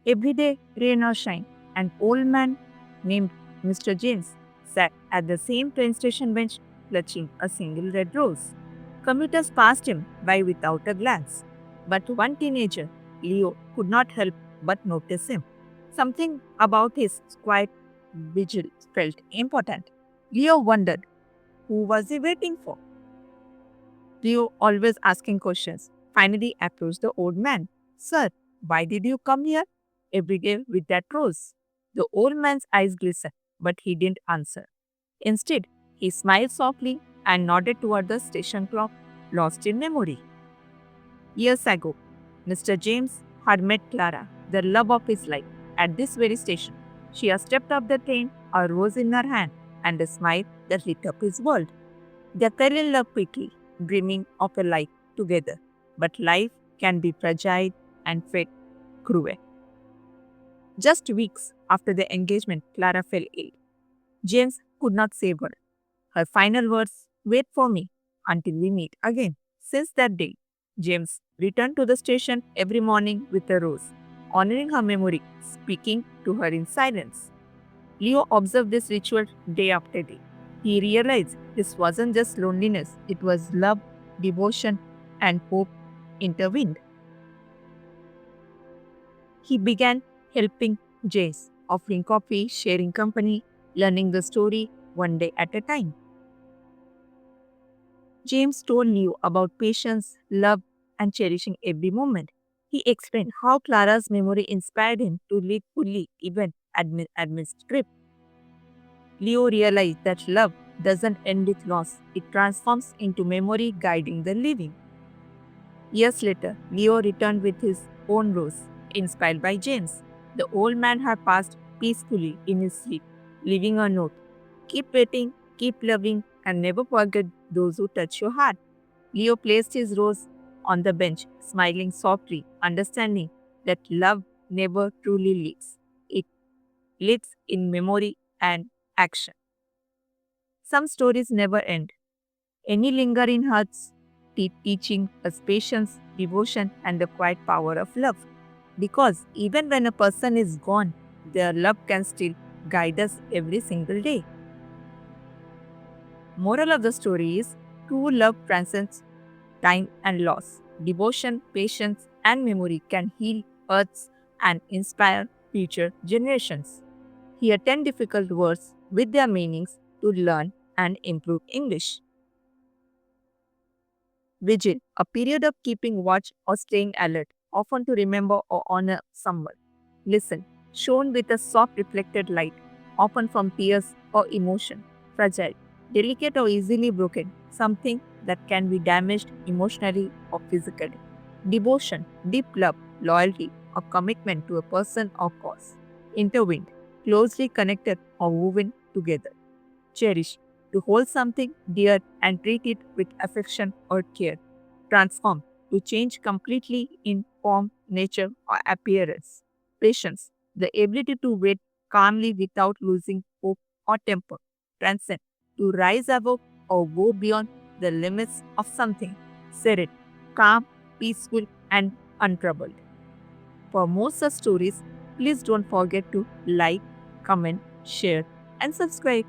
Every day, rain or shine, an old man named Mr. James sat at the same train station bench clutching a single red rose. Commuters passed him by without a glance. But one teenager, Leo, could not help but notice him. Something about his quiet vigil felt important. Leo wondered who was he waiting for. Leo, always asking questions, finally approached the old man. Sir, why did you come here every day with that rose? The old man's eyes glistened, but he didn't answer. Instead, he smiled softly and nodded toward the station clock, lost in memory. Years ago, Mr. James had met Clara, the love of his life, at this very station. She had stepped up the train, a rose in her hand, and a smile that lit up his world. They fell in love quickly, dreaming of a life together. But life can be fragile and fate cruel. Just weeks after the engagement, Clara fell ill. James could not save her. Her final words, wait for me until we meet again. Since that day, James returned to the station every morning with a rose, honoring her memory, speaking to her in silence. Leo observed this ritual day after day. He realized this wasn't just loneliness, it was love, devotion, and hope intervened. He began helping Jace, offering coffee, sharing company, learning the story one day at a time. James told Leo about patience, love, and cherishing every moment. He explained how Clara's memory inspired him to live fully even amidst grief. Leo realized that love doesn't end with loss, it transforms into memory guiding the living. Years later, Leo returned with his own rose, inspired by James. The old man had passed peacefully in his sleep, leaving a note. Keep waiting, keep loving, and never forget those who touch your heart. Leo placed his rose on the bench, smiling softly, understanding that love never truly lives. It lives in memory and action. Some stories never end. Any linger in hearts, teaching us patience, devotion, and the quiet power of love. Because even when a person is gone, their love can still guide us every single day. Moral of the story is true love transcends time and loss. Devotion, patience, and memory can heal hearts and inspire future generations. Here 10 difficult words with their meanings to learn and improve English. Vigil, a period of keeping watch or staying alert, often to remember or honor someone. Listen, shone with a soft reflected light, often from tears or emotion. Fragile, delicate or easily broken, something that can be damaged emotionally or physically. Devotion, deep love, loyalty, or commitment to a person or cause. Intertwined, closely connected or woven together. Cherish, to hold something dear and treat it with affection or care. Transform, to change completely in form, nature, or appearance. Patience, the ability to wait calmly without losing hope or temper. Transcend, to rise above or go beyond the limits of something. Serene, calm, peaceful, and untroubled. For more such stories, please don't forget to like, comment, share, and subscribe.